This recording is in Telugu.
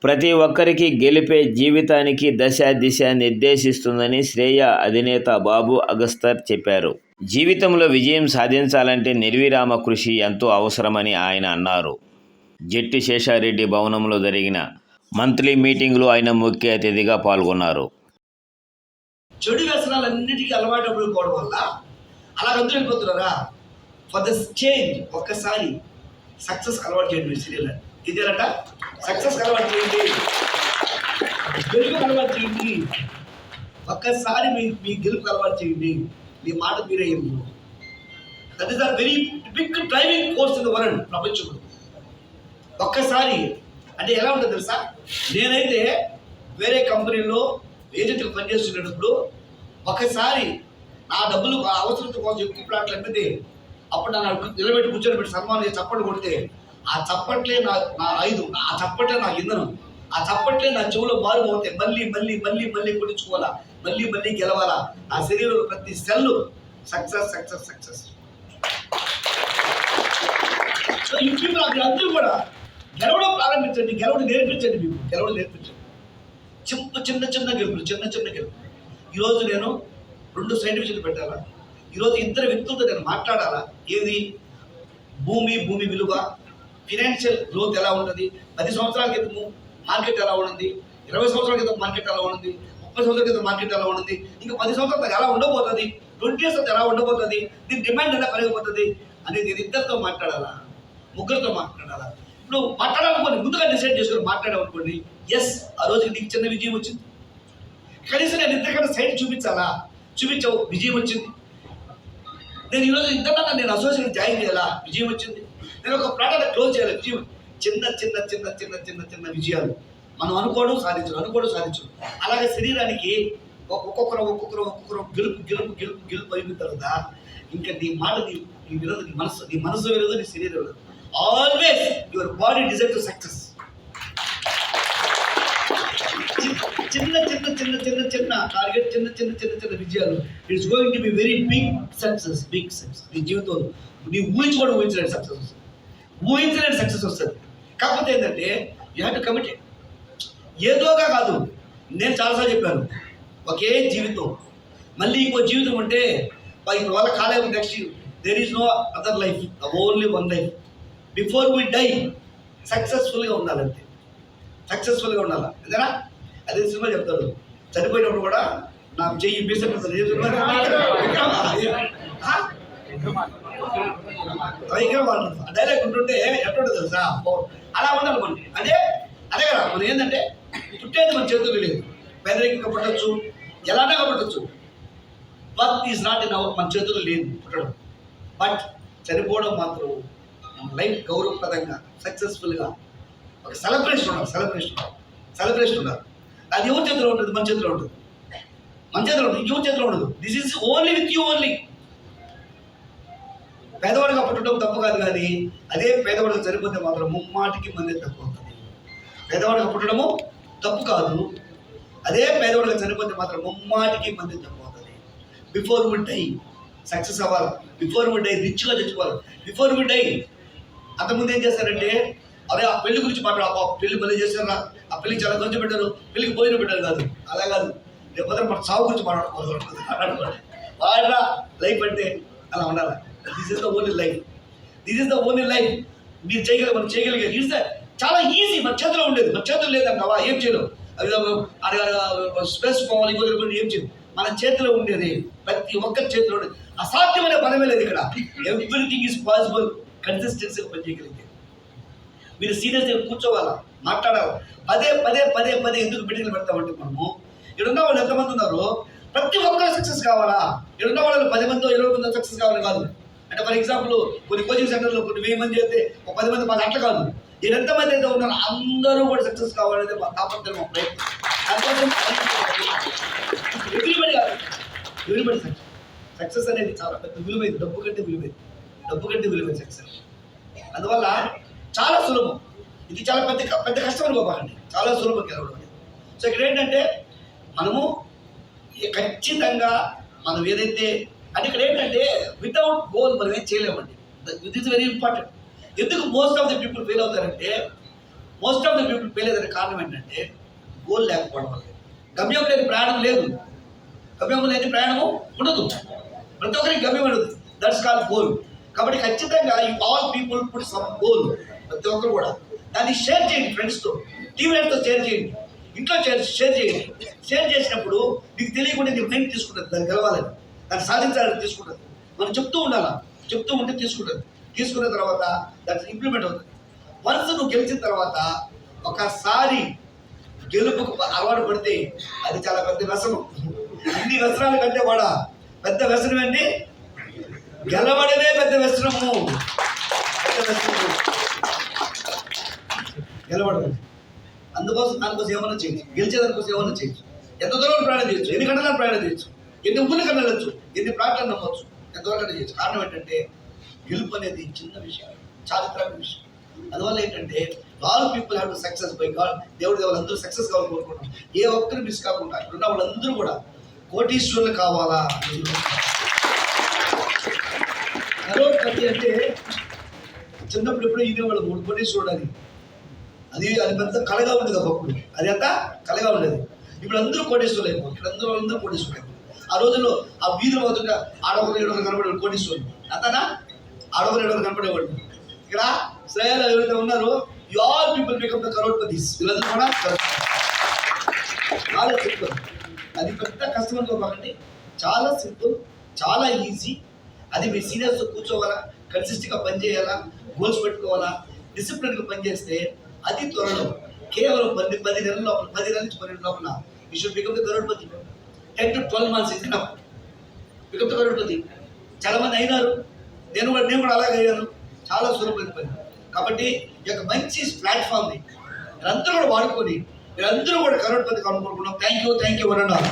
ప్రతి ఒక్కరికి గెలిపే జీవితానికి దశ దిశ నిర్దేశిస్తుందని శ్రేయ అధినేత బాబు అగస్తర్ చెప్పారు. జీవితంలో విజయం సాధించాలంటే నిర్విరామ కృషి ఎంతో అవసరమని ఆయన అన్నారు. జెట్టి శేషారెడ్డి భవనంలో జరిగిన మంత్లీ మీటింగ్లో ఆయన ముఖ్య అతిథిగా పాల్గొన్నారు. చెడు వ్యసనాలన్నిటికీ అలవాటు పడిపోవడం వల్ల అలా అందరూ వెళ్ళిపోతున్నారా? ఫర్ ద చేంజ్ ఒక్కసారి సక్సెస్ అలవాటు చేయండి. మీరు సీరియల్ ఇదేనట సక్సెస్ అలవాటు చేయండి, గెలుపు అలవాటు చేయండి. ఒక్కసారి మీ గెలుపు అలవాటు చేయండి. మీ మాట మీరే ఏమి. That is the very big driving force in the world. ప్రపంచంలో ఒక్కసారి అంటే ఎలా ఉంటుంది తెలుసా? నేనైతే వేరే కంపెనీలో ఏజెంట్కి పనిచేస్తున్నప్పుడు ఒకసారి నా డబ్బులు అవసరం కోసం ఎక్కువ ప్లాట్లు అమ్మితే అప్పుడు నన్ను నిలబెట్టి కూర్చొని పెట్టి సన్మానం చేసి చప్పట్లు కొడితే ఆ చప్పట్లే నా ఆయుధం, ఆ చప్పట్లే నాకు ఇంధనం, ఆ చప్పట్లే నా చెవులో బారు పోతాయి. మళ్ళీ మళ్ళీ మళ్ళీ మళ్ళీ కొట్టించుకోవాలా, మళ్ళీ మళ్ళీ గెలవాలా. నా శరీరంలో ప్రతి cell success success success. So ఇప్పుడు అందరూ కూడా గెలవడం ప్రారంభించండి, గెలవడం నేర్పించండి. మీకు గెలవడం నేర్పించండి. చిన్న చిన్న గెలుపులు, చిన్న చిన్న గెలుపులు. ఈరోజు నేను 2 సైంటిఫిక్లు పెట్టాలా, ఈరోజు 2 వ్యక్తులతో నేను మాట్లాడాలా. ఏది? భూమి విలువ, ఫినాన్షియల్ గ్రోత్ ఎలా ఉన్నది, 10 సంవత్సరాల క్రితం మార్కెట్ ఎలా ఉన్నది, 20 సంవత్సరాల క్రితం మార్కెట్ ఎలా ఉన్నది, 30 సంవత్సరాల క్రితం మార్కెట్ ఎలా ఉన్నది, ఇంకా 10 సంవత్సరాలు ఎలా ఉండబోతుంది, 20 years ఎలా ఉండబోతుంది, దీని డిమాండ్ ఎలా పెరిగిపోతుంది అనేది నేను 2 మాట్లాడాలా, 3 మాట్లాడాలా. ఇప్పుడు మాట్లాడాలనుకోండి, ముందుగా డిసైడ్ చేసుకొని మాట్లాడామనుకోండి, ఎస్ ఆ రోజుకి నీకు చిన్న విజయం వచ్చింది. కనీసం నేను 2 సైడ్ చూపించావు, విజయం వచ్చింది. నేను ఈరోజు 2 నేను అసోసియేషన్ జాయిన్ చేయాలా, విజయం వచ్చింది. నేను ఒక ప్లాట్ క్లోజ్ చేయాలి, విజయం. చిన్న చిన్న చిన్న చిన్న చిన్న చిన్న విజయాలు మనం అనుకోవడం సాధించడం. అలాగే శరీరానికి ఒక్కొక్కరు గెలుపు అయిపోయిన తర్వాత ఇంకా నీ మాట నీ వినదు, నీ మనసు వినదు, నీ శరీరం వినదు. Always your body desire to success. చిన్న చిన్న చిన్న చిన్న చిన్న టార్గెట్, చిన్న చిన్న చిన్న చిన్న విజయాలు. It's going to be very big success. నీ జీవితంలో నీ ఊహించలేని సక్సెస్ వస్తుంది. కాకపోతే ఏంటంటే యూ హ్యావ్ టు కమిట్. ఏదోగా కాదు. నేను చాలాసార్లు చెప్పాను, ఒకే జీవితం, మళ్ళీ ఇంకో జీవితం ఉంటే ఇప్పుడు వాళ్ళ college next there is no other life, only one life. Before we die సక్సెస్ఫుల్గా ఉండాలంటే, సక్సెస్ఫుల్గా ఉండాలి. అంతేనా? అదే సినిమా చెప్తారు, చనిపోయినప్పుడు కూడా నా చెయ్యి బీసెట్ డైలాగ్ ఉంటుంటే ఎట్లుంటుంది తెలుసా? అలా ఉండాలి మనం. అంటే అదే కదా మనం ఏంటంటే పుట్టేది మన చేతుల్లో లేదు. పేదరికంగా పుట్టచ్చు, ఎలాంటిగా పుట్టచ్చు. Birth is not in our, మన చేతుల్లో లేదు పుట్టడం. బట్ చనిపోవడం మాత్రం మన లైఫ్ గౌరవప్రదంగా సక్సెస్ఫుల్గా ఒక సెలబ్రేషన్ ఉండాలి. అది ఎవరి చేతిలో ఉంటుంది? మన చేతిలో ఉంటుంది. ఇంకెవరి చేతిలో ఉండదు. This is only with you only. పేదవాడిగా పుట్టడం తప్పు కాదు, కానీ అదే పేదవాడిగా చనిపోతే మాత్రం ముమ్మాటికి మంది తక్కువ అవుతుంది. పేదవాడిగా పుట్టడము తప్పు కాదు, అదే పేదవాడిగా చనిపోతే మాత్రం ముమ్మాటికి మంది తక్కువ అవుతుంది. బిఫోర్ వి డై సక్సెస్ అవ్వాలి, బిఫోర్ వి డై రిచ్గా తెచ్చుకోవాలి. బిఫోర్ వి డై అంతకుముందు ఏం చేస్తారంటే, అదే ఆ పెళ్లి గురించి మాట్లాడు, పెళ్లి మళ్ళీ చేస్తారా, ఆ పెళ్లికి చాలా ఖర్చు పెట్టారు, పెళ్లికి భోజనం పెట్టారు కాదు, అలా కాదు. లేకపోతే మన సాగు గురించి మాట్లాడుకోవాలి. వాడరా లైఫ్ అంటే అలా ఉండాలి. This is the only life. మీరు మనం చేయగలిగేది చాలా ఈజీ. మన చేతిలో ఉండేది, మన చేతులు లేదంటావా? ఏం చేయలేవు. అది స్ట్రెస్ పోవాలి, ఏం చేయదు. మన చేతిలో ఉండేది ప్రతి ఒక్కరి చేతిలో ఉండేది. అసాధ్యమైన పదమే లేదు ఇక్కడ. Everything is possible. కన్సిస్టెన్సీగా పనిచేయగలిగితే మీరు సీరియస్గా కూర్చోవాలా, మాట్లాడాలి. పదే ఎందుకు మీటింగ్లు పెడతామంటే మనము ఇక్కడున్న వాళ్ళు ఎంతమంది ఉన్నారు, ప్రతి ఒక్కరు సక్సెస్ కావాలా? ఇక్కడున్న వాళ్ళు 10 మందో 20 మందో సక్సెస్ కావాలి కాదు. అంటే ఫర్ ఎగ్జాంపుల్ కొన్ని కోచింగ్ సెంటర్లో కొన్ని 1000 మంది చేస్తే ఒక 10 మంది మాకు అట్లా కాదు. మీరు ఎంతమంది అయితే ఉన్నారు అందరూ కూడా సక్సెస్ కావాలనేది తాపత్రయం, మా ప్రయత్నం. ఎవ్రీబడి సక్సెస్ అనేది చాలా పెద్ద విలువైంది. డబ్బు కంటే విలువైంది సక్సెస్. అందువల్ల చాలా సులభం. ఇది చాలా పెద్ద కష్టం అనుకోకండి, చాలా సులభం గెలవడం అనేది. సో ఇక్కడ ఏంటంటే మనము ఖచ్చితంగా మనం ఏదైతే అంటే ఇక్కడ ఏంటంటే వితౌట్ గోల్ మనం ఏం చేయలేమండి. This is very important. ఎందుకు most of the people fail అవుతారంటే మోస్ట్ ఆఫ్ ద పీపుల్ పేలేదానికి కారణం ఏంటంటే గోల్ లేకపోవడం వల్ల. గమ్యం లేని ప్రయాణం లేదు, గమ్యం లేని ప్రయాణము ఉండదు. ప్రతి ఒక్కరికి గమ్యం ఉండదు. That's called goal. కాబట్టి ఖచ్చితంగా ఈ all people put some goal. ప్రతి ఒక్కరు కూడా దాన్ని షేర్ చేయండి, ఫ్రెండ్స్తో, టీమేట్తో షేర్ చేయండి, ఇంట్లో షేర్ చేయండి. షేర్ చేసినప్పుడు నీకు తెలియకుండా నీ మైండ్ తీసుకుంటుంది, దాన్ని గెలవాలని, దాన్ని సాధించాలని తీసుకుంటుంది. మనం చెప్తూ ఉండాలా, చెప్తూ ఉంటే తీసుకుంటుంది. తీసుకున్న తర్వాత దాన్ని ఇంప్లిమెంట్ అవుతుంది. వన్స్ నువ్వు గెలిచిన తర్వాత ఒకసారి గెలుపుకు అలవాటు పడితే అది చాలా పెద్ద వ్యసనం. ఇన్ని వ్యసనాల కంటే కూడా పెద్ద వ్యసనం ఏంటి? గెలవడమే పెద్ద వ్యసనము. పెద్ద వ్యసనము గెలవడం. దానికోసం ఏమన్నా చేయొచ్చు, గెలిచేదానికోసం ఏమన్నా చేయొచ్చు. ఎంత దూరం ప్రయాణం చేయొచ్చు, ఎన్ని గంటలను ప్రయాణం చేయొచ్చు, ఎన్ని ఊళ్ళు కన్నా వెళ్ళచ్చు, ఎన్ని ప్రాంతాలు నమ్మవచ్చు, ఎంతవరకు చేయొచ్చు. కారణం ఏంటంటే గెలుపు అనేది చిన్న విషయం, చారిత్రక విషయం. అందువల్ల ఏంటంటే all people have to success by God. దేవుడి అందరూ సక్సెస్ కావాలని కోరుకుంటాం. ఏ ఒక్కరు మిస్ కాకుండా ఇప్పుడున్న వాళ్ళందరూ కూడా కోటీశ్వరులు కావాలా. కరోడ్పతి అంటే చిన్నప్పుడు ఎప్పుడో ఇదే వాళ్ళు 3 కోటీశ్వరుడు అని, అది పెద్ద కళగా ఉండేది ఒకప్పుడు. అది అంతా కళగా ఉండేది. ఇప్పుడు అందరూ కోటీశ్వరులు అయిపోయి, ఇక్కడ అందరూ కోటీశ్వరులు అయిపోయి. ఆ రోజుల్లో ఆ వీధులు పోతుంటే ఆడొకరు ఏడొకరు కనపడేవాడు కోటీశ్వరులు. అంతనా ఆడొకరు ఏడొకరు కనపడేవాడు. ఇక్కడ శ్రేయాలు ఎవరైతే ఉన్నారో you all people become the crorepatis. వీళ్ళందరూ కూడా చాలా సింపుల్. అది పెద్ద కష్టం అనుకోకండి, చాలా సింపుల్, చాలా ఈజీ. అది మీ సీనియర్స్తో కూర్చోవాలా, కన్సిస్టెంట్గా పనిచేయాలా, గోల్స్ పెట్టుకోవాలా, డిసిప్లిన్గా పనిచేస్తే అతి త్వరలో కేవలం 10 నెలల లోపల, 10 నెలల నుంచి 12 లోపల you should become the crorepati. 10 to 12 months is enough. Become the crorepati. చాలా మంది అయినారు, నేను కూడా అలాగే అయ్యాను. చాలా సులభమైన పని. కాబట్టి ఈ యొక్క మంచి ప్లాట్ఫామ్ని మీరందరూ కూడా వాడుకొని మీరందరూ కూడా కరోడ్పతి కావాలనుకుంటున్నాం. Thank you one and all.